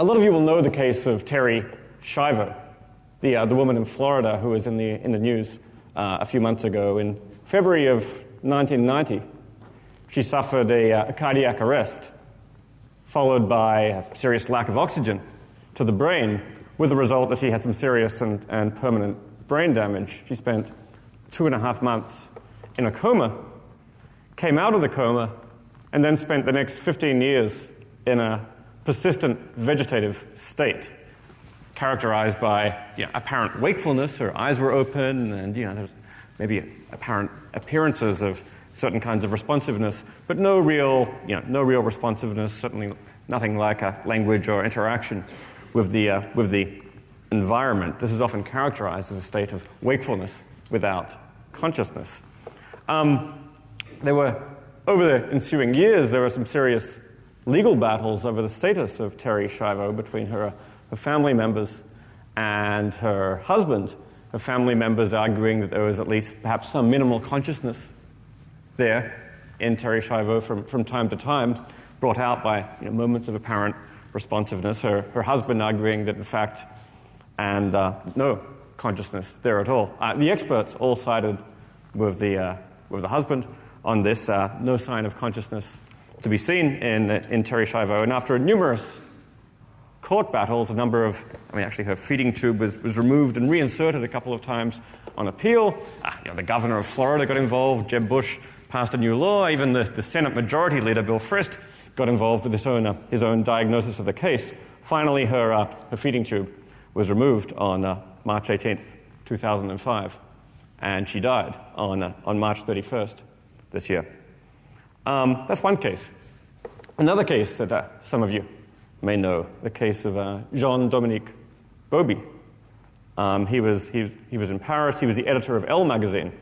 A lot of you will know the case of Terri Schiavo, the woman in Florida who was in the news a few months ago. In February of 1990, she suffered a cardiac arrest, followed by a serious lack of oxygen to the brain, with the result that she had some serious and permanent brain damage. She spent 2.5 months in a coma, came out of the coma, and then spent the next 15 years in a persistent vegetative state, characterized by apparent wakefulness. Her eyes were open, and there was maybe apparent appearances of certain kinds of responsiveness, but no real responsiveness. Certainly nothing like a language or interaction with the environment. This is often characterized as a state of wakefulness without consciousness. Over the ensuing years, there were some serious legal battles over the status of Terri Schiavo between her family members and her husband. Her family members arguing that there was at least perhaps some minimal consciousness there in Terri Schiavo from time to time, brought out by moments of apparent responsiveness. Her husband arguing that in fact, and no consciousness there at all. The experts all sided with the husband on this. No sign of consciousness to be seen in Terri Schiavo. And after numerous court battles, actually her feeding tube was removed and reinserted a couple of times on appeal. The governor of Florida got involved. Jeb Bush passed a new law. Even the Senate Majority Leader, Bill Frist, got involved with his own diagnosis of the case. Finally, her feeding tube was removed on March 18th, 2005, and she died on March 31st this year. That's one case. Another case that some of you may know, the case of Jean-Dominique Bauby. He was in Paris. He was the editor of Elle magazine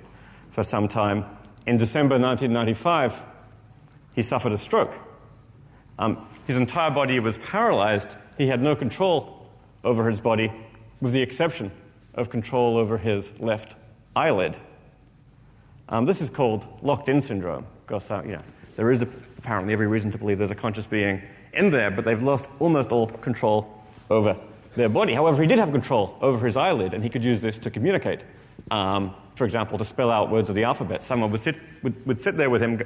for some time. In December 1995, he suffered a stroke. His entire body was paralyzed. He had no control over his body, with the exception of control over his left eyelid. This is called locked-in syndrome, because there is apparently every reason to believe there's a conscious being in there, but they've lost almost all control over their body. However, he did have control over his eyelid, and he could use this to communicate. For example, to spell out words of the alphabet. Someone would sit there with him,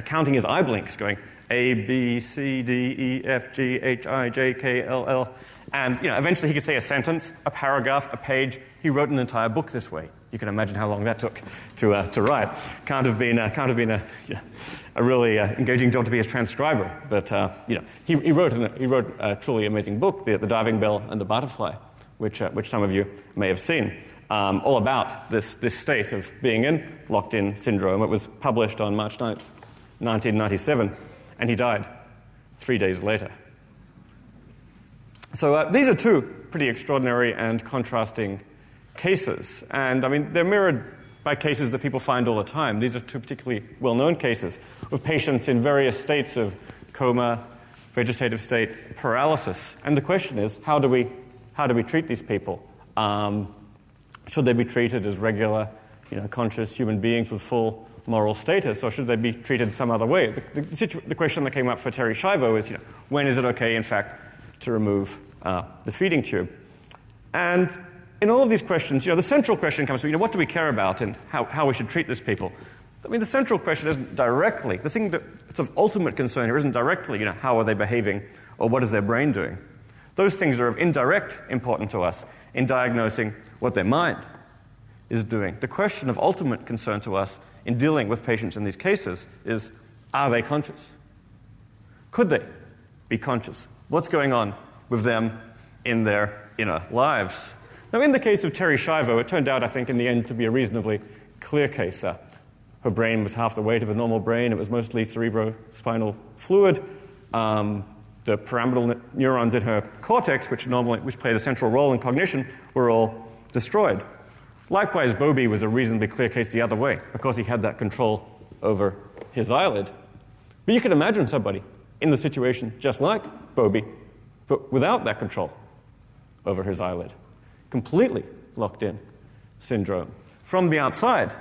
counting his eye blinks, going A, B, C, D, E, F, G, H, I, J, K, L, L. And eventually he could say a sentence, a paragraph, a page. He wrote an entire book this way. You can imagine how long that took to write. Can't have been a really engaging job to be a transcriber. But he wrote a truly amazing book, The Diving Bell and the Butterfly, which some of you may have seen, all about this state of being in locked-in syndrome. It was published on March 9th, 1997, and he died 3 days later. So these are two pretty extraordinary and contrasting cases. And they're mirrored by cases that people find all the time. These are two particularly well-known cases of patients in various states of coma, vegetative state, paralysis. And the question is, how do we treat these people? Should they be treated as regular, conscious human beings with full moral status, or should they be treated some other way? The question that came up for Terri Schiavo is, when is it okay, in fact, to remove the feeding tube? And in all of these questions, the central question comes to, what do we care about and how we should treat these people? The central question isn't directly, the thing that's of ultimate concern here isn't directly, how are they behaving or what is their brain doing? Those things are of indirect importance to us in diagnosing what their mind is doing. The question of ultimate concern to us in dealing with patients in these cases is, are they conscious? Could they be conscious? What's going on with them in their inner lives? Now, in the case of Terri Schiavo, it turned out, I think, in the end to be a reasonably clear case. Her brain was half the weight of a normal brain. It was mostly cerebrospinal fluid. The pyramidal neurons in her cortex, which played a central role in cognition, were all destroyed. Likewise, Bauby was a reasonably clear case the other way, because he had that control over his eyelid. But you can imagine somebody in the situation just like Bauby, but without that control over his eyelid. Completely locked in syndrome. From the outside,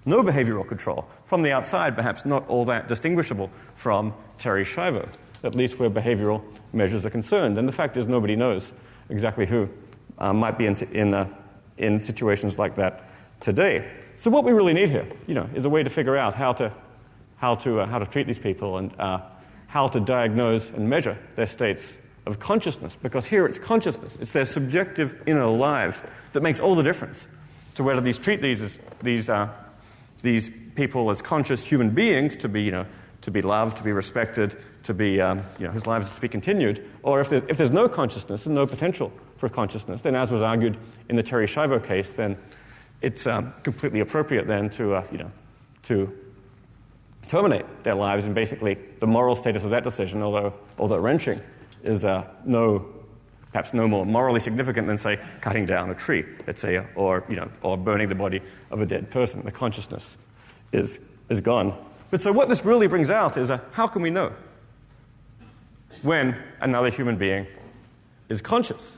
no behavioral control. From the outside, perhaps not all that distinguishable from Terri Schiavo. at least where behavioral measures are concerned. And the fact is nobody knows exactly who might be in situations like that today. So what we really need here, is a way to figure out how to treat these people and how to diagnose and measure their states of consciousness, because here it's consciousness. It's their subjective inner lives that makes all the difference to whether these treat these people as conscious human beings to be loved, to be respected, to be whose lives are to be continued, or if there's no consciousness and no potential for consciousness, then as was argued in the Terry Schiavo case, then it's completely appropriate then to terminate their lives, and basically the moral status of that decision, although wrenching, is perhaps no more morally significant than, say, cutting down a tree, let's say, or burning the body of a dead person. The consciousness is gone. But so what this really brings out is how can we know when another human being is conscious?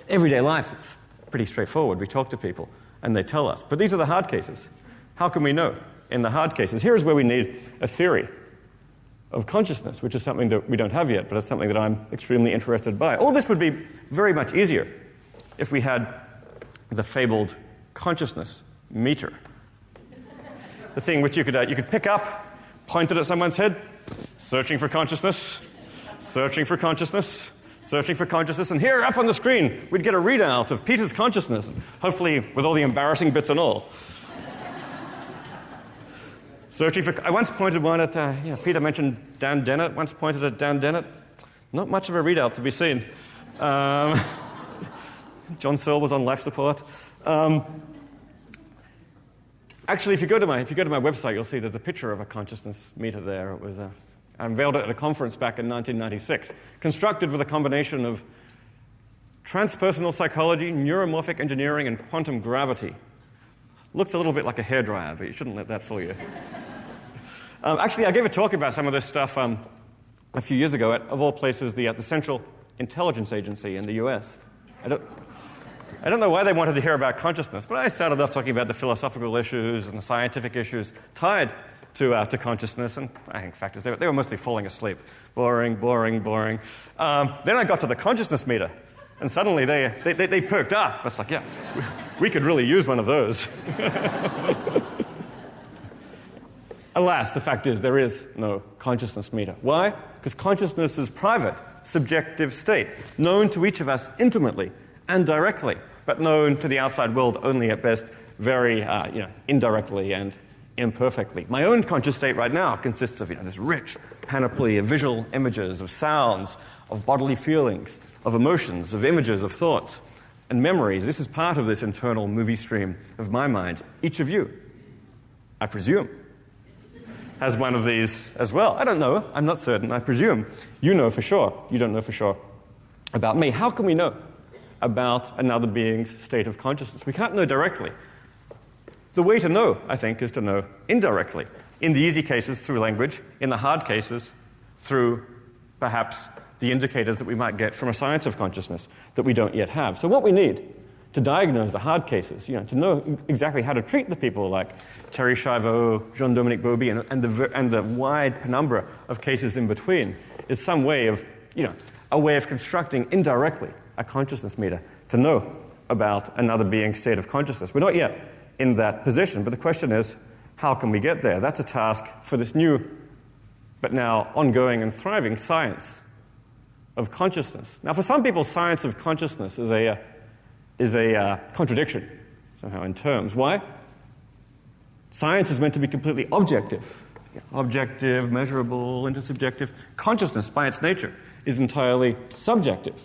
Everyday life, it's pretty straightforward. We talk to people and they tell us. But these are the hard cases. How can we know in the hard cases? Here's where we need a theory of consciousness, which is something that we don't have yet, but it's something that I'm extremely interested by. All this would be very much easier if we had the fabled consciousness meter. The thing which you could pick up, point it at someone's head, searching for consciousness, searching for consciousness, searching for consciousness, and here up on the screen we'd get a readout of Peter's consciousness, hopefully with all the embarrassing bits and all. Searching for... I once pointed one at... Peter mentioned Dan Dennett. Once pointed at Dan Dennett. Not much of a readout to be seen. John Searle was on life support. Actually, if you go to my website, you'll see there's a picture of a consciousness meter there. It was I unveiled it at a conference back in 1996, constructed with a combination of transpersonal psychology, neuromorphic engineering, and quantum gravity. Looks a little bit like a hairdryer, but you shouldn't let that fool you. Actually, I gave a talk about some of this stuff a few years ago at, of all places, the Central Intelligence Agency in the U.S. I don't know why they wanted to hear about consciousness, but I started off talking about the philosophical issues and the scientific issues tied to consciousness, and I think the fact is they were mostly falling asleep. Boring, boring, boring. Then I got to the consciousness meter, and suddenly they perked up. It's like, yeah, we could really use one of those. Alas, the fact is there is no consciousness meter. Why? Because consciousness is private, subjective state, known to each of us intimately and directly, but known to the outside world only at best very indirectly and imperfectly. My own conscious state right now consists of this rich panoply of visual images, of sounds, of bodily feelings, of emotions, of images, of thoughts, and memories. This is part of this internal movie stream of my mind. Each of you, I presume, has one of these as well. I don't know. I'm not certain. I presume. You know for sure. You don't know for sure about me. How can we know about another being's state of consciousness? We can't know directly. The way to know, I think, is to know indirectly. In the easy cases, through language. In the hard cases, through perhaps the indicators that we might get from a science of consciousness that we don't yet have. So what we need to diagnose the hard cases, to know exactly how to treat the people like Terry Schiavo, Jean-Dominique Bauby, and the wide penumbra of cases in between, is some way of, a way of constructing indirectly a consciousness meter to know about another being's state of consciousness. We're not yet in that position, but the question is, how can we get there? That's a task for this new, but now ongoing and thriving science of consciousness. Now, for some people, science of consciousness is a contradiction, somehow, in terms. Why? Science is meant to be completely objective. Objective, measurable, intersubjective. Consciousness, by its nature, is entirely subjective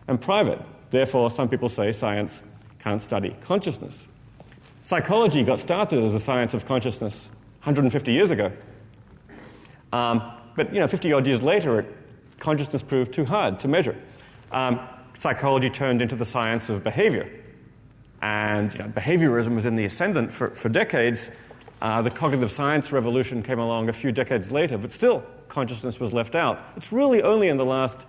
and private. Therefore, some people say science can't study consciousness. Psychology got started as a science of consciousness 150 years ago. But 50-odd years later, consciousness proved too hard to measure. Psychology turned into the science of behavior. And behaviorism was in the ascendant for decades. The cognitive science revolution came along a few decades later, but still consciousness was left out. It's really only in the last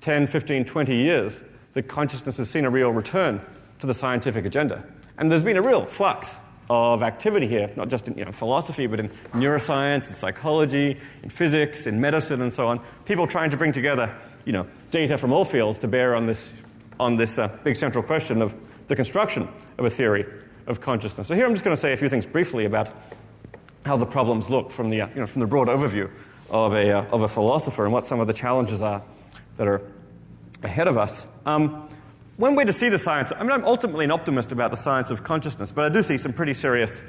10, 15, 20 years that consciousness has seen a real return to the scientific agenda. And there's been a real flux of activity here, not just in philosophy, but in neuroscience, in psychology, in physics, in medicine, and so on. People trying to bring together data from all fields to bear on this big central question of the construction of a theory of consciousness. So here I'm just going to say a few things briefly about how the problems look from the from the broad overview of a philosopher and what some of the challenges are that are ahead of us. One way to see the science, I'm ultimately an optimist about the science of consciousness, but I do see some pretty serious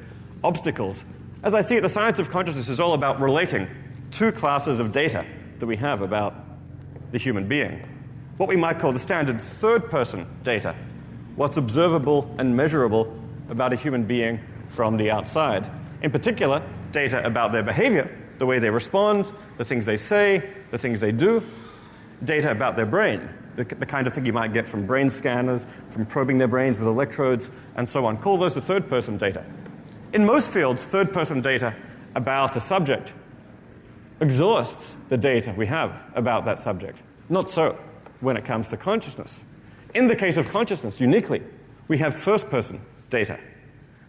obstacles. As I see it, the science of consciousness is all about relating two classes of data that we have about the human being. What we might call the standard third-person data, what's observable and measurable about a human being from the outside. In particular, data about their behavior, the way they respond, the things they say, the things they do, data about their brain, the kind of thing you might get from brain scanners, from probing their brains with electrodes, and so on. Call those the third-person data. In most fields, third-person data about a subject exhausts the data we have about that subject. Not so when it comes to consciousness. In the case of consciousness, uniquely, we have first-person data,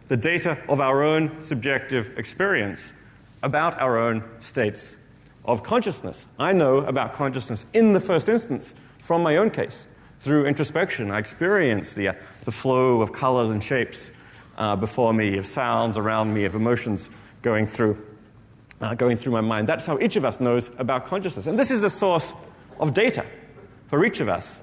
the data of our own subjective experience about our own states of consciousness. I know about consciousness in the first instance from my own case. Through introspection, I experience the flow of colors and shapes before me, of sounds around me, of emotions going through my mind. That's how each of us knows about consciousness. And this is a source of data for each of us.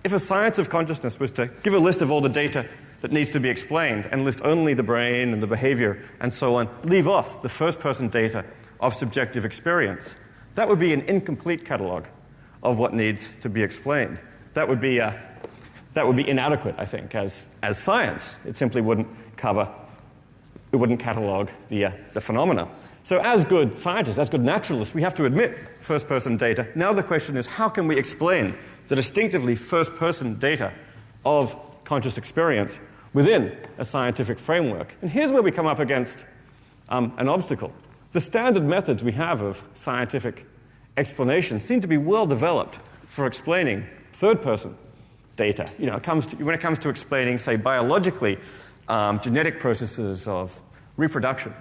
If a science of consciousness was to give a list of all the data that needs to be explained and list only the brain and the behavior and so on, leave off the first-person data of subjective experience, that would be an incomplete catalog of what needs to be explained. That would be inadequate, I think, as science. It simply wouldn't catalog the phenomena. So as good scientists, as good naturalists, we have to admit first-person data. Now the question is, how can we explain the distinctively first-person data of conscious experience within a scientific framework? And here's where we come up against an obstacle. The standard methods we have of scientific explanation seem to be well developed for explaining third-person data. When it comes to explaining, say, biologically, genetic processes of reproduction,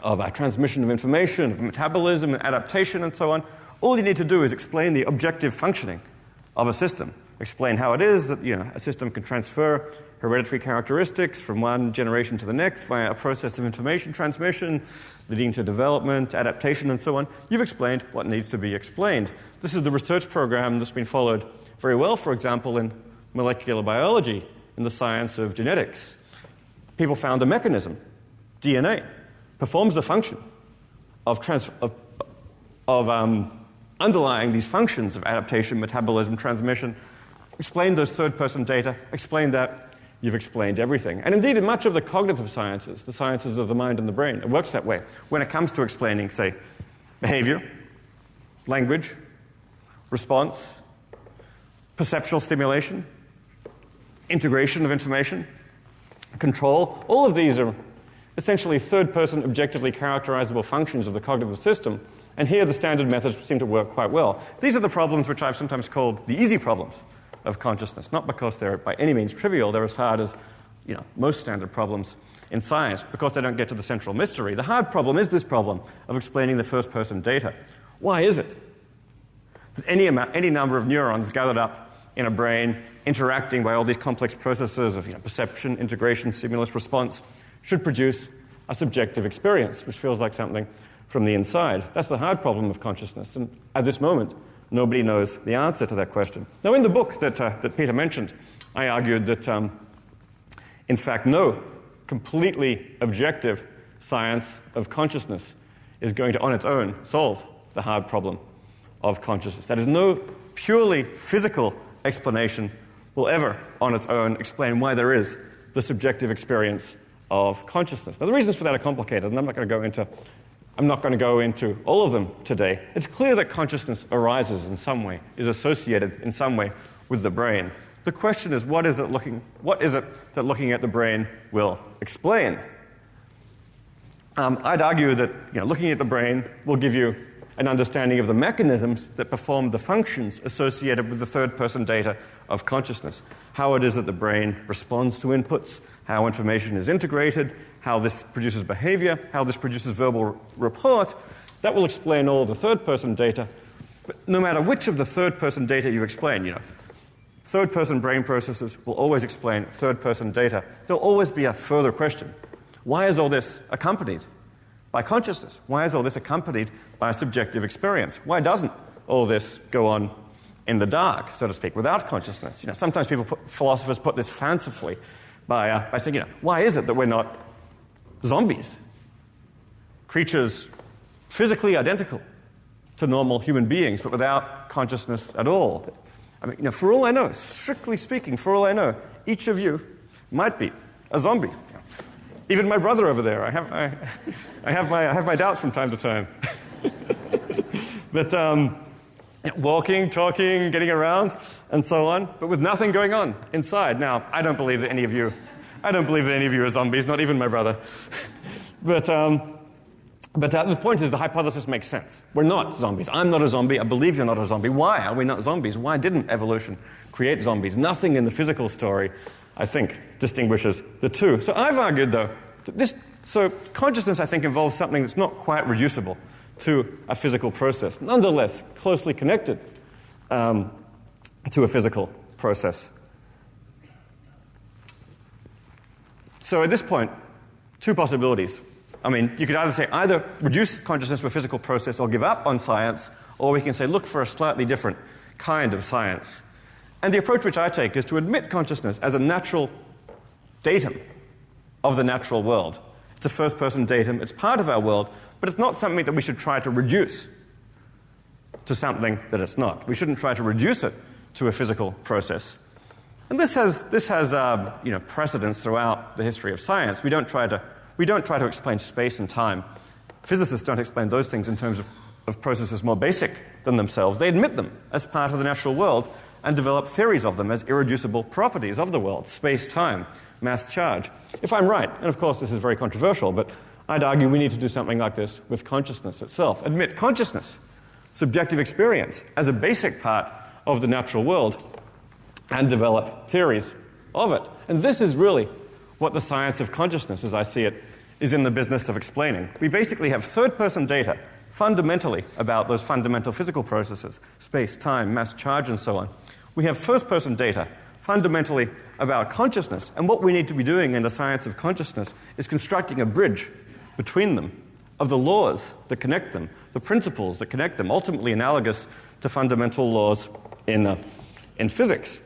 of transmission of information, of metabolism and adaptation and so on, all you need to do is explain the objective functioning of a system. Explain how it is that a system can transfer hereditary characteristics from one generation to the next via a process of information transmission, leading to development, adaptation, and so on. You've explained what needs to be explained. This is the research program that's been followed very well, for example, in molecular biology, in the science of genetics. People found a mechanism, DNA, performs the function of underlying these functions of adaptation, metabolism, transmission. Explain those third-person data. Explain that. You've explained everything. And indeed, in much of the cognitive sciences, the sciences of the mind and the brain, it works that way. When it comes to explaining, say, behavior, language, response, perceptual stimulation, integration of information, control, all of these are essentially third-person objectively characterizable functions of the cognitive system. And here the standard methods seem to work quite well. These are the problems which I've sometimes called the easy problems of consciousness, not because they're by any means trivial. They're as hard as most standard problems in science because they don't get to the central mystery. The hard problem is this problem of explaining the first-person data. Why is it that any number of neurons gathered up in a brain interacting by all these complex processes of perception, integration, stimulus, response should produce a subjective experience, which feels like something from the inside? That's the hard problem of consciousness. And at this moment, nobody knows the answer to that question. Now, in the book that Peter mentioned, I argued that, in fact, no completely objective science of consciousness is going to, on its own, solve the hard problem of consciousness. That is, no purely physical explanation will ever, on its own, explain why there is the subjective experience of consciousness. Now, the reasons for that are complicated, and I'm not going to go into all of them today. It's clear that consciousness arises in some way, is associated in some way with the brain. The question is, what is it that looking at the brain will explain? I'd argue that looking at the brain will give you an understanding of the mechanisms that perform the functions associated with the third-person data of consciousness. How it is that the brain responds to inputs, how information is integrated, how this produces behavior, how this produces verbal report. That will explain all the third-person data. But no matter which of the third-person data you explain, third-person brain processes will always explain third-person data. There'll always be a further question. Why is all this accompanied by consciousness? Why is all this accompanied by a subjective experience? Why doesn't all this go on in the dark, so to speak, without consciousness? Sometimes philosophers put this fancifully by saying, why is it that we're not zombies? Creatures physically identical to normal human beings, but without consciousness at all. I mean, for all I know, strictly speaking, for all I know, each of you might be a zombie. Even my brother over there. I have my doubts from time to time. But walking, talking, getting around, and so on, but with nothing going on inside. Now, I don't believe that any of you are zombies, not even my brother. But the point is, the hypothesis makes sense. We're not zombies. I'm not a zombie. I believe you're not a zombie. Why are we not zombies? Why didn't evolution create zombies? Nothing in the physical story, I think, distinguishes the two. So I've argued, though, that consciousness, I think, involves something that's not quite reducible to a physical process, nonetheless closely connected to a physical process. So at this point, two possibilities. I mean, you could either reduce consciousness to a physical process or give up on science, or we can say, look for a slightly different kind of science. And the approach which I take is to admit consciousness as a natural datum of the natural world. It's a first-person datum. It's part of our world, but it's not something that we should try to reduce to something that it's not. We shouldn't try to reduce it to a physical process. And this has precedence throughout the history of science. We don't try to explain space and time. Physicists don't explain those things in terms of processes more basic than themselves. They admit them as part of the natural world and develop theories of them as irreducible properties of the world, space, time, mass charge. If I'm right, and of course this is very controversial, but I'd argue we need to do something like this with consciousness itself. Admit consciousness, subjective experience, as a basic part of the natural world and develop theories of it. And this is really what the science of consciousness, as I see it, is in the business of explaining. We basically have third-person data fundamentally about those fundamental physical processes, space, time, mass charge, and so on. We have first-person data fundamentally about consciousness, and what we need to be doing in the science of consciousness is constructing a bridge between them of the laws that connect them, the principles that connect them, ultimately analogous to fundamental laws in physics.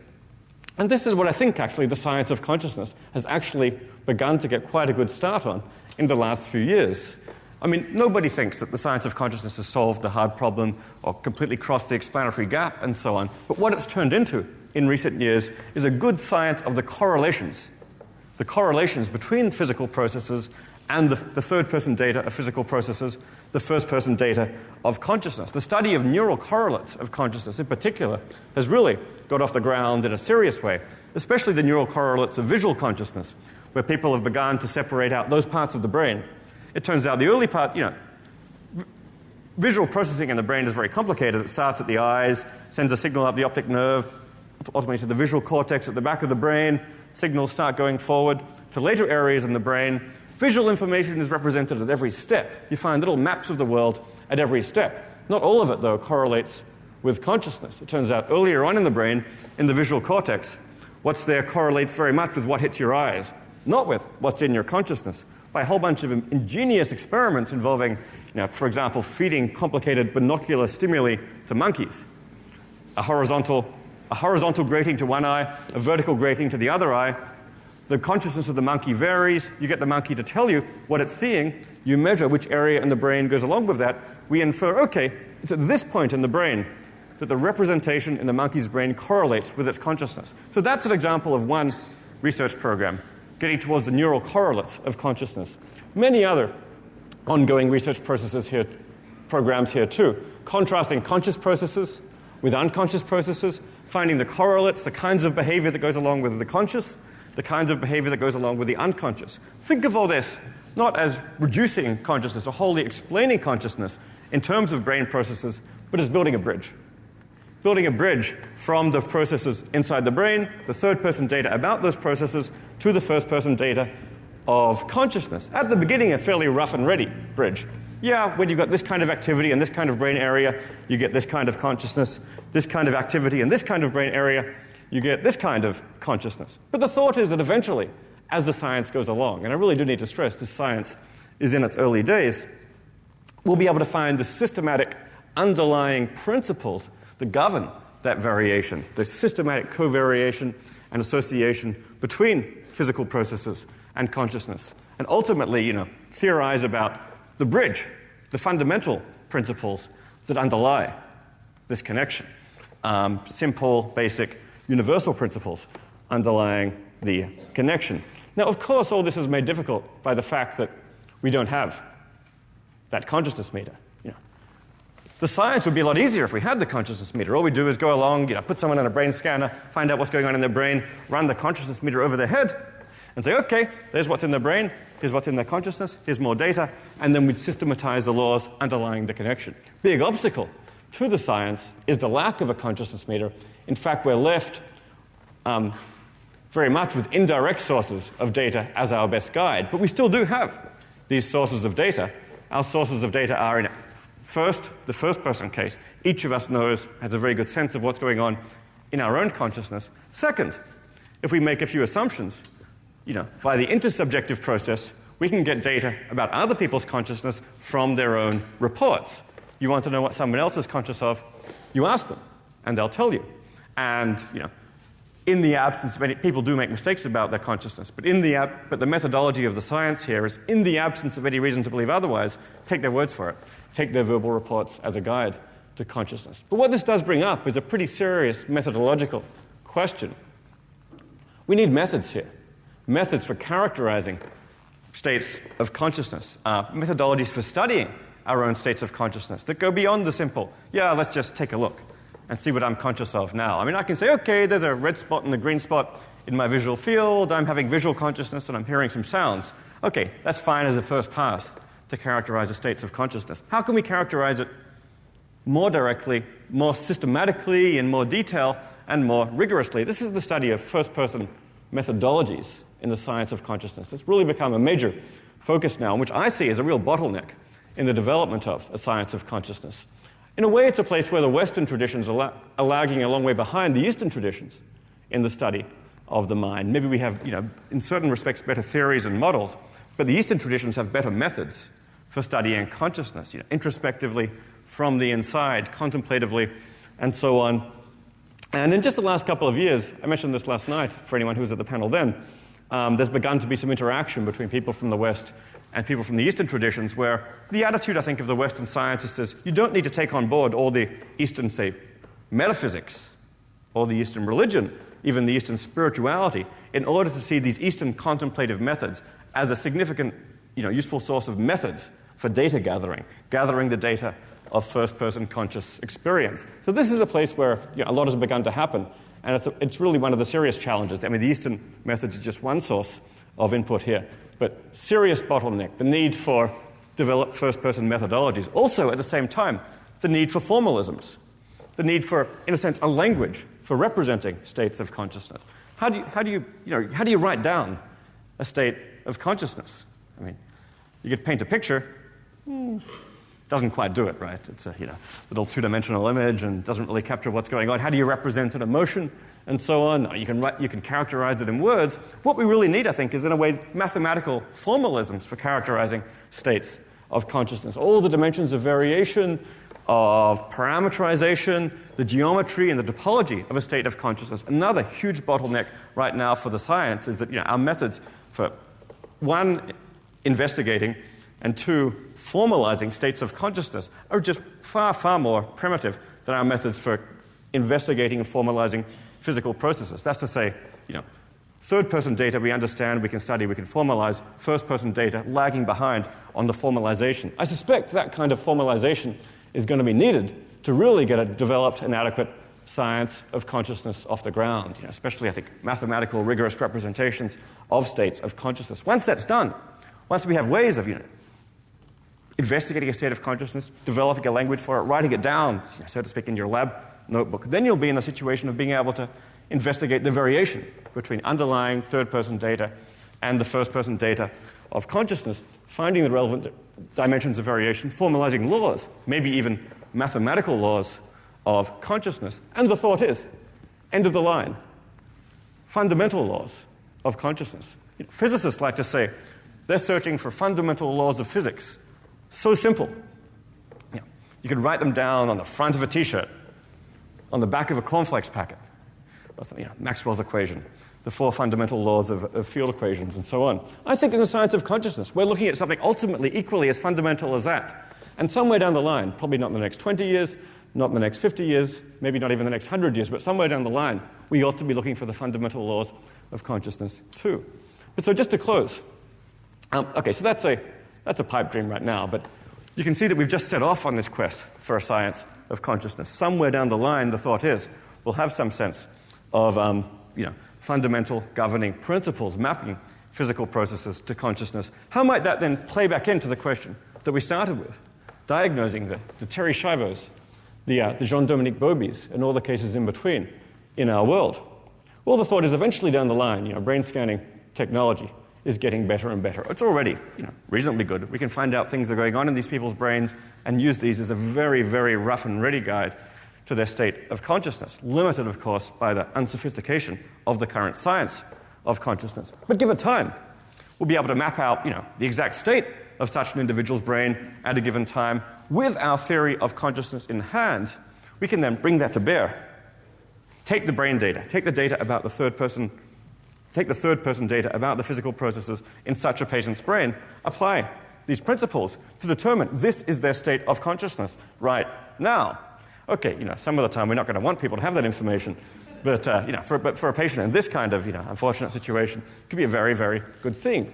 And this is what I think, actually, the science of consciousness has actually begun to get quite a good start on in the last few years. I mean, nobody thinks that the science of consciousness has solved the hard problem or completely crossed the explanatory gap and so on. But what it's turned into in recent years is a good science of the correlations between physical processes and the third-person data of physical processes, the first-person data of consciousness. The study of neural correlates of consciousness, in particular, has really got off the ground in a serious way, especially the neural correlates of visual consciousness, where people have begun to separate out those parts of the brain. It turns out the early part, visual processing in the brain is very complicated. It starts at the eyes, sends a signal up the optic nerve, ultimately to the visual cortex at the back of the brain. Signals start going forward to later areas in the brain. Visual information is represented at every step. You find little maps of the world at every step. Not all of it, though, correlates with consciousness. It turns out earlier on in the brain, in the visual cortex, what's there correlates very much with what hits your eyes, not with what's in your consciousness, by a whole bunch of ingenious experiments involving, for example, feeding complicated binocular stimuli to monkeys. A horizontal grating to one eye, a vertical grating to the other eye. The consciousness of the monkey varies. You get the monkey to tell you what it's seeing. You measure which area in the brain goes along with that. We infer, okay, it's at this point in the brain that the representation in the monkey's brain correlates with its consciousness. So that's an example of one research program, getting towards the neural correlates of consciousness. Many other ongoing research programs here too, contrasting conscious processes with unconscious processes, finding the correlates, the kinds of behavior that goes along with the conscious, the kinds of behavior that goes along with the unconscious. Think of all this not as reducing consciousness or wholly explaining consciousness in terms of brain processes, but as building a bridge. building a bridge from the processes inside the brain, the third-person data about those processes, to the first-person data of consciousness. At the beginning, a fairly rough and ready bridge. Yeah, when you've got this kind of activity in this kind of brain area, you get this kind of consciousness. This kind of activity in this kind of brain area, you get this kind of consciousness. But the thought is that eventually, as the science goes along, and I really do need to stress this science is in its early days, we'll be able to find the systematic underlying principles that govern that variation, the systematic covariation and association between physical processes and consciousness, and ultimately, theorize about the bridge, the fundamental principles that underlie this connection. Simple, basic, universal principles underlying the connection. Now, of course, all this is made difficult by the fact that we don't have that consciousness meter. The science would be a lot easier if we had the consciousness meter. All we do is go along, put someone in a brain scanner, find out what's going on in their brain, run the consciousness meter over their head, and say, okay, there's what's in their brain, here's what's in their consciousness, here's more data, and then we'd systematize the laws underlying the connection. Big obstacle to the science is the lack of a consciousness meter. In fact, we're left very much with indirect sources of data as our best guide, but we still do have these sources of data. Our sources of data are in the first-person case. Each of us has a very good sense of what's going on in our own consciousness. Second, if we make a few assumptions, via the intersubjective process, we can get data about other people's consciousness from their own reports. You want to know what someone else is conscious of, you ask them, and they'll tell you. And, in the absence of any, people do make mistakes about their consciousness, but the methodology of the science here is, in the absence of any reason to believe otherwise, take their words for it. Take their verbal reports as a guide to consciousness. But what this does bring up is a pretty serious methodological question. We need methods here. Methods for characterizing states of consciousness. Methodologies for studying our own states of consciousness that go beyond the simple, let's just take a look and see what I'm conscious of now. I can say, okay, there's a red spot and a green spot in my visual field. I'm having visual consciousness and I'm hearing some sounds. Okay, that's fine as a first pass to characterize the states of consciousness. How can we characterize it more directly, more systematically, in more detail, and more rigorously? This is the study of first-person methodologies in the science of consciousness. It's really become a major focus now, which I see as a real bottleneck in the development of a science of consciousness. In a way, it's a place where the Western traditions are lagging a long way behind the Eastern traditions in the study of the mind. Maybe we have, in certain respects, better theories and models, but the Eastern traditions have better methods for studying consciousness, introspectively, from the inside, contemplatively, and so on. And in just the last couple of years, I mentioned this last night for anyone who was at the panel then, there's begun to be some interaction between people from the West and people from the Eastern traditions, where the attitude, I think, of the Western scientists is you don't need to take on board all the Eastern, say, metaphysics, or the Eastern religion, even the Eastern spirituality, in order to see these Eastern contemplative methods as a significant, useful source of methods for data gathering the data of first-person conscious experience. So this is a place where a lot has begun to happen, and it's really one of the serious challenges. The Eastern methods are just one source of input here, but serious bottleneck, the need for developed first-person methodologies. Also, at the same time, the need for formalisms, the need for, in a sense, a language for representing states of consciousness. How do you write down a state of consciousness? You could paint a picture. Doesn't quite do it, right? It's a little two-dimensional image and doesn't really capture what's going on. How do you represent an emotion and so on? You can characterize it in words. What we really need, I think, is in a way mathematical formalisms for characterizing states of consciousness. All the dimensions of variation, of parameterization, the geometry and the topology of a state of consciousness. Another huge bottleneck right now for the science is that our methods for, one, investigating, and two, formalizing states of consciousness are just far, far more primitive than our methods for investigating and formalizing physical processes. That's to say, third-person data we understand, we can study, we can formalize. First-person data lagging behind on the formalization. I suspect that kind of formalization is going to be needed to really get a developed and adequate science of consciousness off the ground, especially, I think, mathematical, rigorous representations of states of consciousness. Once that's done, once we have ways of, investigating a state of consciousness, developing a language for it, writing it down, so to speak, in your lab notebook. Then you'll be in a situation of being able to investigate the variation between underlying third-person data and the first-person data of consciousness, finding the relevant dimensions of variation, formalizing laws, maybe even mathematical laws of consciousness. And the thought is, end of the line, fundamental laws of consciousness. Physicists like to say they're searching for fundamental laws of physics. So simple. You could write them down on the front of a T-shirt, on the back of a cornflakes packet, or something, Maxwell's equation, the 4 fundamental laws of field equations, and so on. I think in the science of consciousness, we're looking at something ultimately equally as fundamental as that. And somewhere down the line, probably not in the next 20 years, not in the next 50 years, maybe not even the next 100 years, but somewhere down the line, we ought to be looking for the fundamental laws of consciousness too. But so just to close, okay, so that's a pipe dream right now, but you can see that we've just set off on this quest for a science of consciousness. Somewhere down the line, the thought is, we'll have some sense of fundamental governing principles mapping physical processes to consciousness. How might that then play back into the question that we started with, diagnosing the Terry Schivos, the Jean-Dominique Bobys, and all the cases in between in our world? Well, the thought is eventually down the line, brain scanning technology is getting better and better. It's already, reasonably good. We can find out things that are going on in these people's brains and use these as a very, very rough and ready guide to their state of consciousness, limited, of course, by the unsophistication of the current science of consciousness. But given time, we'll be able to map out, the exact state of such an individual's brain at a given time. With our theory of consciousness in hand, we can then bring that to bear. Take the brain data, take the data about the third-person data about the physical processes in such a patient's brain, apply these principles to determine this is their state of consciousness right now. Okay, some of the time we're not going to want people to have that information, but for a patient in this kind of unfortunate situation, it could be a very, very good thing.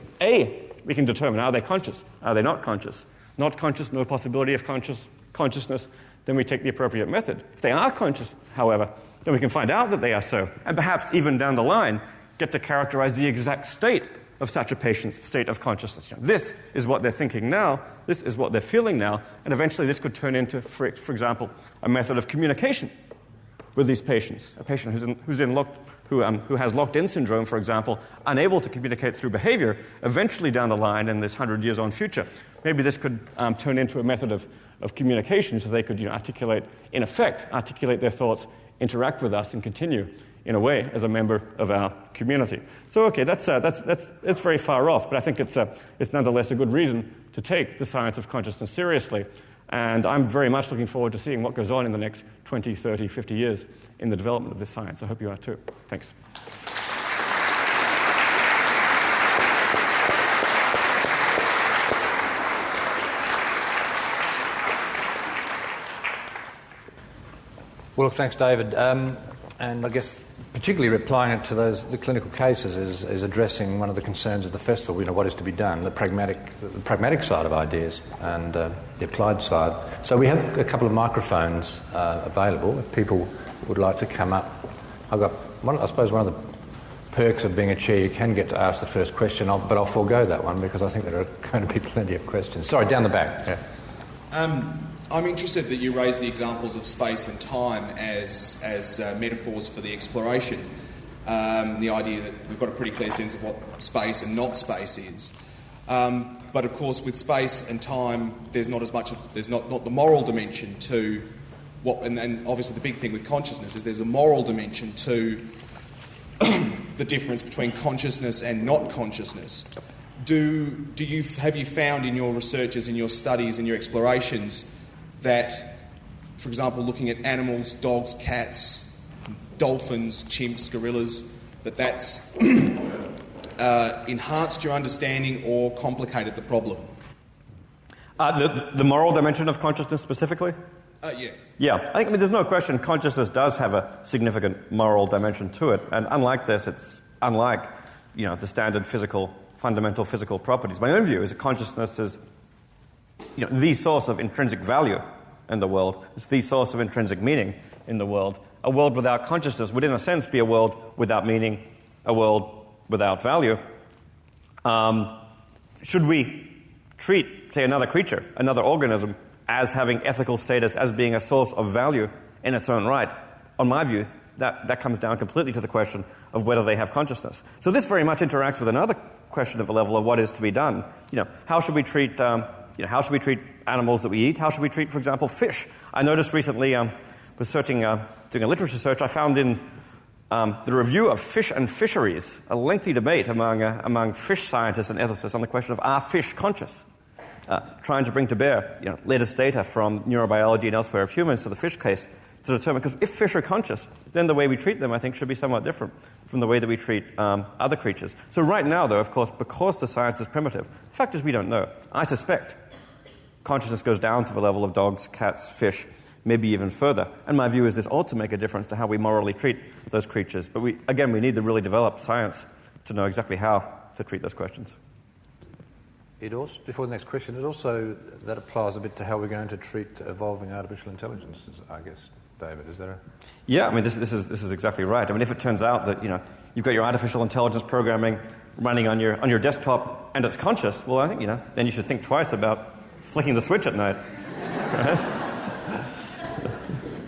We can determine, are they conscious? Are they not conscious? Not conscious, no possibility of consciousness, then we take the appropriate method. If they are conscious, however, then we can find out that they are so, and perhaps even down the line, get to characterize the exact state of such a patient's state of consciousness. This is what they're thinking now, this is what they're feeling now, and eventually this could turn into, for example, a method of communication with these patients. A patient who has locked-in syndrome, for example, unable to communicate through behavior, eventually down the line in this 100 years on future, maybe this could turn into a method of communication so they could articulate their thoughts, interact with us, and continue in a way as a member of our community. So, okay, that's very far off, but I think it's nonetheless a good reason to take the science of consciousness seriously. And I'm very much looking forward to seeing what goes on in the next 20, 30, 50 years in the development of this science. I hope you are too. Thanks. Well, thanks, David. And I guess particularly replying to the clinical cases is addressing one of the concerns of the festival, what is to be done, the pragmatic side of ideas and the applied side. So we have a couple of microphones available if people would like to come up. I suppose one of the perks of being a chair, you can get to ask the first question, but I'll forego that one because I think there are going to be plenty of questions. Sorry, down the back. Yeah. I'm interested that you raise the examples of space and time as metaphors for the exploration. The idea that we've got a pretty clear sense of what space and not space is. But of course, with space and time, there's not the moral dimension to what, and obviously the big thing with consciousness is there's a moral dimension to the difference between consciousness and not consciousness. Have you found in your researches, in your studies, in your explorations, that, for example, looking at animals, dogs, cats, dolphins, chimps, gorillas, that's enhanced your understanding or complicated the problem? The moral dimension of consciousness specifically? Yeah. Yeah, I think there's no question consciousness does have a significant moral dimension to it, and unlike this, it's unlike the standard fundamental physical properties. My own view is that consciousness is the source of intrinsic value in the world. It's the source of intrinsic meaning in the world. A world without consciousness would, in a sense, be a world without meaning, a world without value. Should we treat, say, another creature, another organism, as having ethical status, as being a source of value in its own right, on my view, that comes down completely to the question of whether they have consciousness. So this very much interacts with another question of the level of what is to be done. How should we treat animals that we eat? How should we treat, for example, fish? I noticed recently, was doing a literature search, I found in the review of Fish and Fisheries a lengthy debate among fish scientists and ethicists on the question of, are fish conscious? Trying to bring to bear latest data from neurobiology and elsewhere of humans to the fish case to determine, because if fish are conscious, then the way we treat them, I think, should be somewhat different from the way that we treat other creatures. So right now, though, of course, because the science is primitive, the fact is we don't know. I suspect consciousness goes down to the level of dogs, cats, fish, maybe even further. And my view is this ought to make a difference to how we morally treat those creatures. But we need the really developed science to know exactly how to treat those questions. It also, before the next question, that applies a bit to how we're going to treat evolving artificial intelligence, I guess, David. Is there a... Yeah, I mean, this is exactly right. I mean, if it turns out that, you've got your artificial intelligence programming running on your desktop and it's conscious, well, I think, then you should think twice about flicking the switch at night. Right?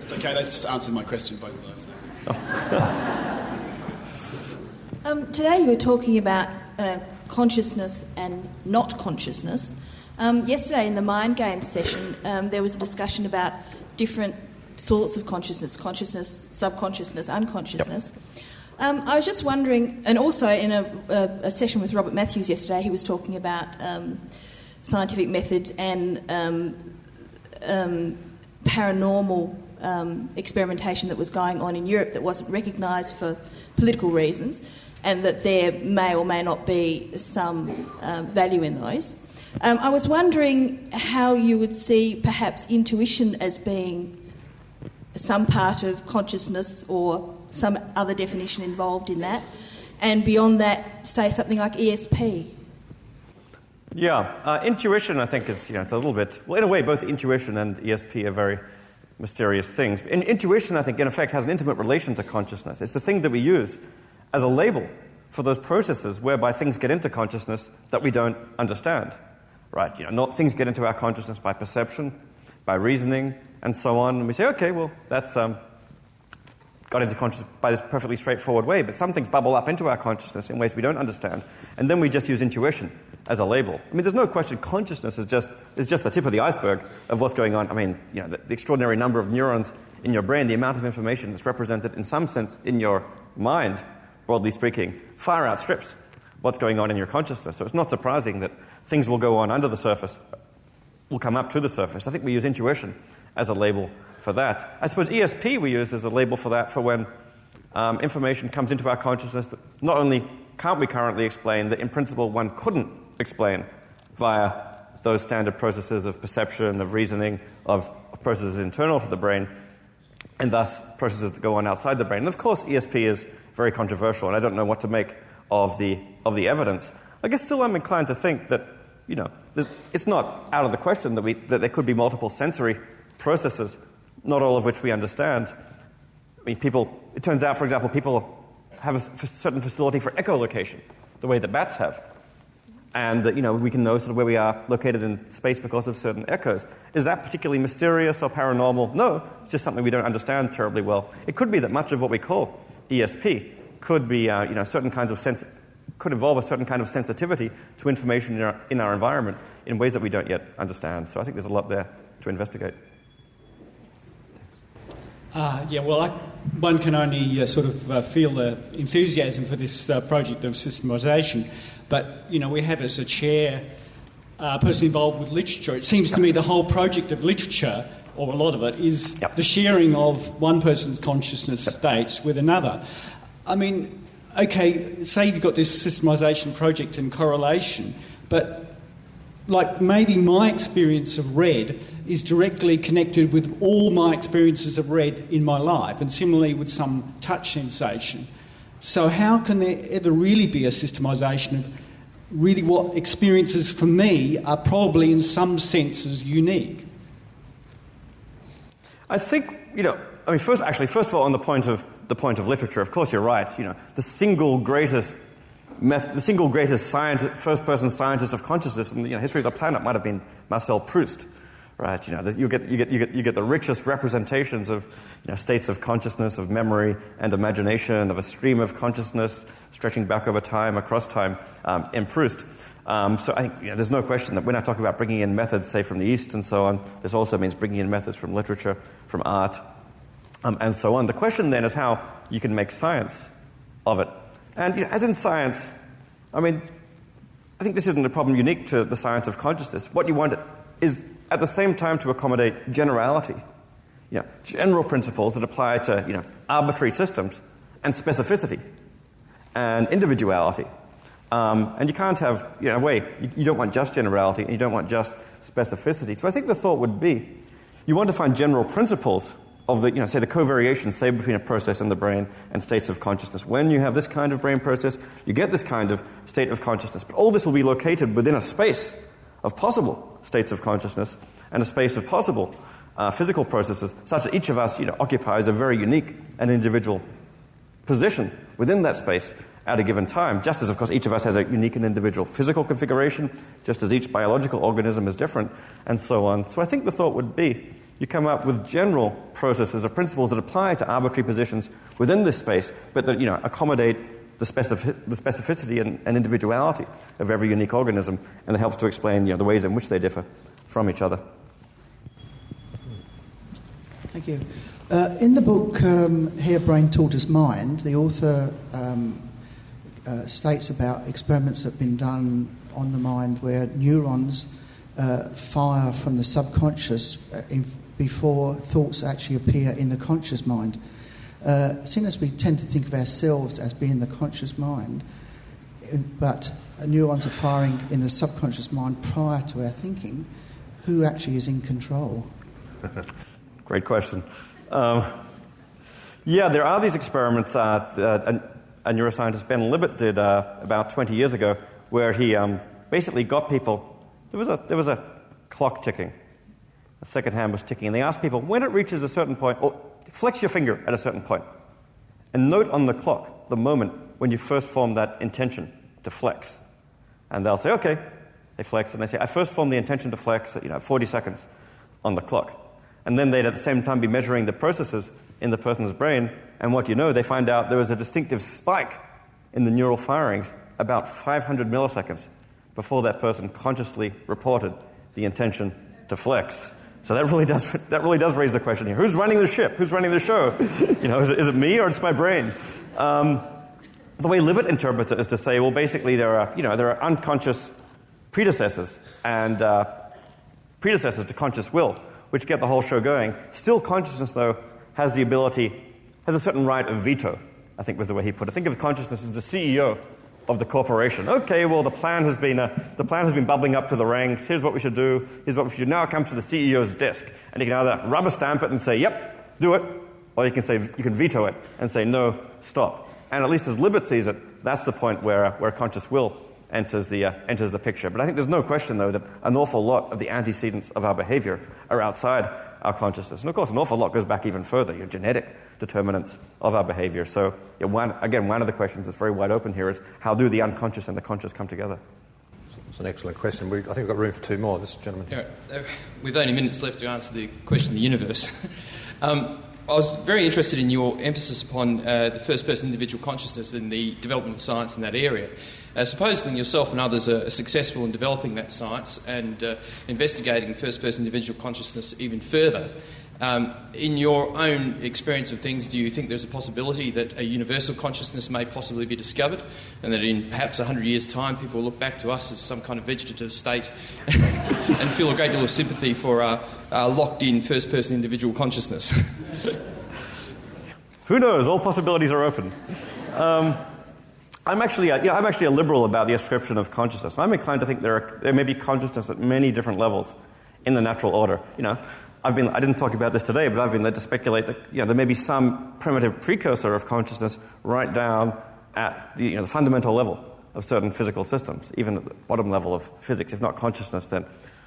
It's okay, they just answered my question, both of those. Today you were talking about consciousness and not consciousness. Yesterday in the mind game session, there was a discussion about different sorts of consciousness, subconsciousness, unconsciousness. Yep. I was just wondering, and also in a session with Robert Matthews yesterday, he was talking about scientific methods and paranormal experimentation that was going on in Europe that wasn't recognised for political reasons, and that there may or may not be some value in those. I was wondering how you would see perhaps intuition as being some part of consciousness or some other definition involved in that, and beyond that, say something like ESP. Yeah, intuition, I think it's a little bit, well, in a way, both intuition and ESP are very mysterious things. Intuition, I think, in effect, has an intimate relation to consciousness. It's the thing that we use as a label for those processes whereby things get into consciousness that we don't understand. Right? Not things get into our consciousness by perception, by reasoning, and so on. And we say, okay, well, that's got into consciousness by this perfectly straightforward way, but some things bubble up into our consciousness in ways we don't understand, and then we just use intuition as a label. I mean, there's no question consciousness is just the tip of the iceberg of what's going on. I mean, the extraordinary number of neurons in your brain, the amount of information that's represented in some sense in your mind, broadly speaking, far outstrips what's going on in your consciousness. So it's not surprising that things will go on under the surface, will come up to the surface. I think we use intuition as a label for that. I suppose ESP we use as a label for that for when information comes into our consciousness that not only can't we currently explain, that in principle one couldn't explain via those standard processes of perception, of reasoning, of processes internal to the brain, and thus processes that go on outside the brain. And of course ESP is very controversial, and I don't know what to make of the evidence. I guess still I'm inclined to think that it's not out of the question that there could be multiple sensory processes, not all of which we understand. I mean, it turns out, for example, people have a certain facility for echolocation, the way that bats have. And that, we can know sort of where we are located in space because of certain echoes. Is that particularly mysterious or paranormal? No, it's just something we don't understand terribly well. It could be that much of what we call ESP could be, certain kinds of could involve a certain kind of sensitivity to information in our environment in ways that we don't yet understand. So I think there's a lot there to investigate. One can only feel the enthusiasm for this project of systematisation. But, we have as a chair a person involved with literature. It seems to me the whole project of literature, or a lot of it, is the sharing of one person's consciousness states with another. I mean, okay, say you've got this systematisation project and correlation, but maybe my experience of red is directly connected with all my experiences of red in my life, and similarly with some touch sensation. So how can there ever really be a systematisation of really what experiences for me are probably in some senses unique? I think, first of all, on the point of literature, of course you're right. The single greatest first-person scientist of consciousness in the history of the planet might have been Marcel Proust, right? You get the richest representations of states of consciousness, of memory and imagination, of a stream of consciousness stretching back over time, across time, in Proust. So I think there's no question that when I talk about bringing in methods, say from the East and so on, this also means bringing in methods from literature, from art, and so on. The question then is how you can make science of it. And as in science, I think this isn't a problem unique to the science of consciousness. What you want is at the same time to accommodate generality, general principles that apply to arbitrary systems, and specificity and individuality. And you can't have, you don't want just generality and you don't want just specificity. So I think the thought would be, you want to find general principles of the, say the covariation, say between a process in the brain and states of consciousness. When you have this kind of brain process, you get this kind of state of consciousness. But all this will be located within a space of possible states of consciousness and a space of possible physical processes, such that each of us, occupies a very unique and individual position within that space at a given time, just as, of course, each of us has a unique and individual physical configuration, just as each biological organism is different, and so on. So I think the thought would be, you come up with general processes or principles that apply to arbitrary positions within this space, but that accommodate the specificity and individuality of every unique organism, and that helps to explain the ways in which they differ from each other. Thank you. In the book Here Brain Taught Us Mind, the author states about experiments that have been done on the mind where neurons fire from the subconscious before thoughts actually appear in the conscious mind. Seeing as we tend to think of ourselves as being the conscious mind, but neurons are firing in the subconscious mind prior to our thinking, who actually is in control? Great question. There are these experiments a neuroscientist, Ben Libet, did about 20 years ago, where he basically got people. There was a clock ticking. The second hand was ticking, and they asked people, when it reaches a certain point, or flex your finger at a certain point, and note on the clock the moment when you first formed that intention to flex. And they'll say, okay. They flex, and they say, I first formed the intention to flex at 40 seconds on the clock. And then they'd at the same time be measuring the processes in the person's brain, and they find out there was a distinctive spike in the neural firings about 500 milliseconds before that person consciously reported the intention to flex. So that really does raise the question here: who's running the ship? Who's running the show? Is it me or it's my brain? The way Libet interprets it is to say, well, basically there are unconscious predecessors and predecessors to conscious will, which get the whole show going. Still, consciousness, though, has a certain right of veto, I think was the way he put it. Think of consciousness as the CEO of the corporation. Okay, well, the plan has been bubbling up to the ranks. Here's what we should do. Here's what we should do. Now it comes to the CEO's desk, and you can either rubber stamp it and say, "Yep, do it," or you can veto it and say, "No, stop." And at least as Libet sees it, that's the point where conscious will enters the picture. But I think there's no question, though, that an awful lot of the antecedents of our behavior are outside our consciousness. And of course, an awful lot goes back even further, genetic determinants of our behavior. So one of the questions that's very wide open here is, how do the unconscious and the conscious come together? It's an excellent question. I think we've got room for two more. This gentleman. Yeah, with only minutes left to answer the question of the universe. I was very interested in your emphasis upon the first-person individual consciousness and the development of science in that area. Supposing yourself and others are successful in developing that science and investigating first-person individual consciousness even further, in your own experience of things, do you think there's a possibility that a universal consciousness may possibly be discovered, and that in perhaps 100 years' time people will look back to us as some kind of vegetative state and feel a great deal of sympathy for our locked-in first-person individual consciousness? Who knows? All possibilities are open. I'm actually a liberal about the ascription of consciousness. I'm inclined to think there may be consciousness at many different levels in the natural order. I didn't talk about this today, but I've been led to speculate that there may be some primitive precursor of consciousness right down at the fundamental level of certain physical systems, even at the bottom level of physics. If not consciousness, then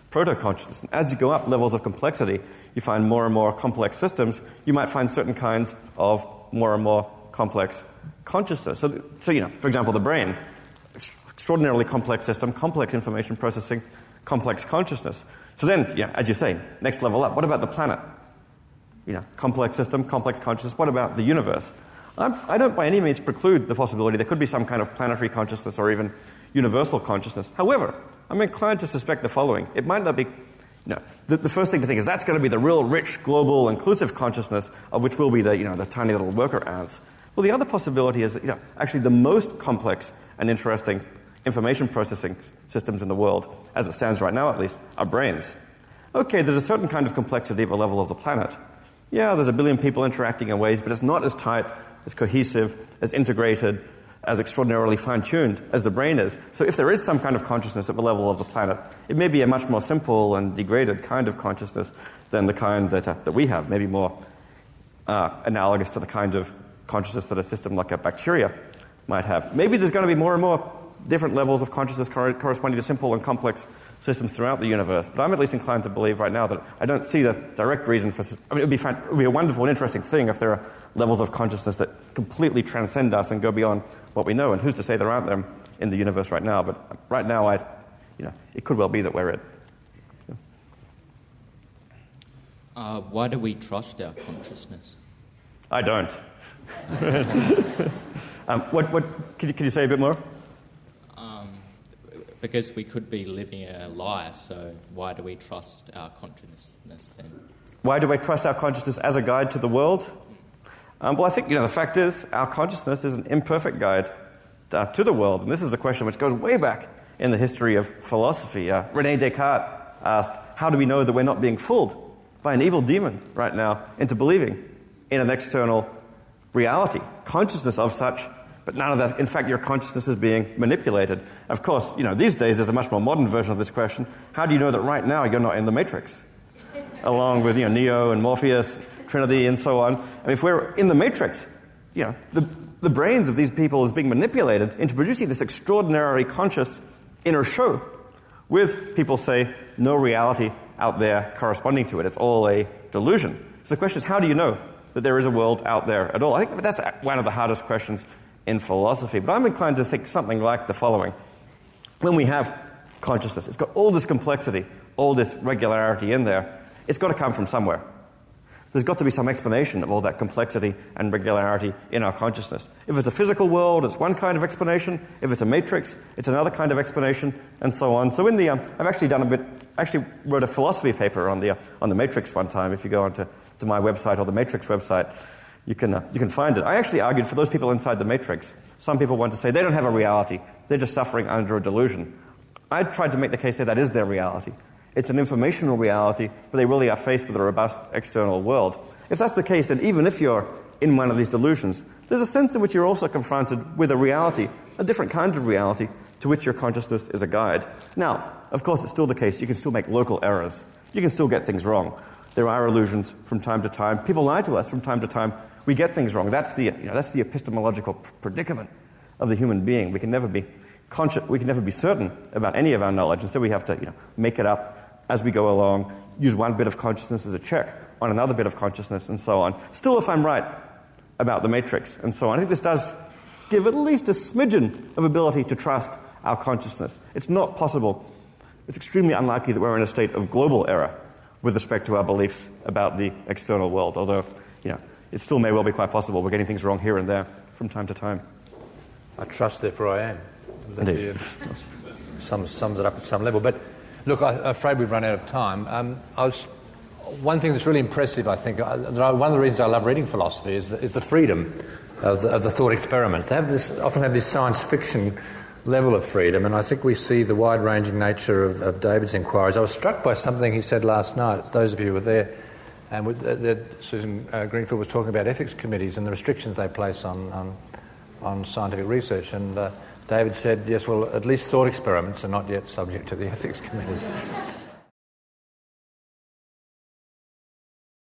proto-consciousness. And as you go up levels of complexity, you find more and more complex systems. You might find certain kinds of more and more complex consciousness. So for example, the brain, extraordinarily complex system, complex information processing, complex consciousness. So then, as you say, next level up, what about the planet? Complex system, complex consciousness. What about the universe? I don't by any means preclude the possibility there could be some kind of planetary consciousness or even universal consciousness. However, I'm inclined to suspect the following. It might not be, the first thing to think is that's going to be the real rich, global, inclusive consciousness of which will be the tiny little worker ants. Well, the other possibility is that, actually the most complex and interesting information processing systems in the world, as it stands right now at least, are brains. Okay, there's a certain kind of complexity at the level of the planet. Yeah, there's a billion people interacting in ways, but it's not as tight, as cohesive, as integrated, as extraordinarily fine-tuned as the brain is. So if there is some kind of consciousness at the level of the planet, it may be a much more simple and degraded kind of consciousness than the kind that we have, maybe more analogous to the kind of consciousness that a system like a bacteria might have. Maybe there's going to be more and more different levels of consciousness corresponding to simple and complex systems throughout the universe. But I'm at least inclined to believe right now that I don't see the direct reason for... I mean, it would be a wonderful and interesting thing if there are levels of consciousness that completely transcend us and go beyond what we know. And who's to say there aren't them in the universe right now? But right now, it could well be that we're it. Why do we trust our consciousness? I don't. Could you say a bit more? Because we could be living a lie, so why do we trust our consciousness then? Why do we trust our consciousness as a guide to the world? Well, I think, the fact is our consciousness is an imperfect guide to the world. And this is the question which goes way back in the history of philosophy. René Descartes asked, how do we know that we're not being fooled by an evil demon right now into believing in an external reality, consciousness of such, but none of that. In fact, your consciousness is being manipulated. Of course, these days there's a much more modern version of this question. How do you know that right now you're not in the Matrix? Along with, Neo and Morpheus, Trinity and so on. I mean, if we're in the Matrix, the brains of these people is being manipulated into producing this extraordinarily conscious inner show with, people say, no reality out there corresponding to it. It's all a delusion. So the question is, how do you know that there is a world out there at all? I think that's one of the hardest questions in philosophy. But I'm inclined to think something like the following. When we have consciousness, it's got all this complexity, all this regularity in there. It's got to come from somewhere. There's got to be some explanation of all that complexity and regularity in our consciousness. If it's a physical world, it's one kind of explanation. If it's a matrix, it's another kind of explanation, and so on. So I've actually wrote a philosophy paper on the matrix one time. If you go onto my website or the Matrix website, you can find it. I actually argued for those people inside the Matrix. Some people want to say they don't have a reality. They're just suffering under a delusion. I tried to make the case that is their reality. It's an informational reality, but they really are faced with a robust external world. If that's the case, then even if you're in one of these delusions, there's a sense in which you're also confronted with a reality, a different kind of reality, to which your consciousness is a guide. Now, of course, it's still the case. You can still make local errors. You can still get things wrong. There are illusions from time to time. People lie to us from time to time. We get things wrong. That's the epistemological predicament of the human being. We can never be certain about any of our knowledge, and so we have to make it up as we go along, use one bit of consciousness as a check on another bit of consciousness, and so on. Still, if I'm right about the matrix and so on, I think this does give at least a smidgen of ability to trust our consciousness. It's not possible. It's extremely unlikely that we're in a state of global error with respect to our beliefs about the external world, although, it still may well be quite possible we're getting things wrong here and there from time to time. I trust, therefore I am. Indeed. Sums it up at some level. But look, I'm afraid we've run out of time. One thing that's really impressive, I think, one of the reasons I love reading philosophy is the freedom of the thought experiments. They often have this science fiction level of freedom, and I think we see the wide-ranging nature of David's inquiries. I was struck by something he said last night. Those of you who were there, and Susan Greenfield was talking about ethics committees and the restrictions they place on scientific research, and David said, yes, well, at least thought experiments are not yet subject to the ethics committees.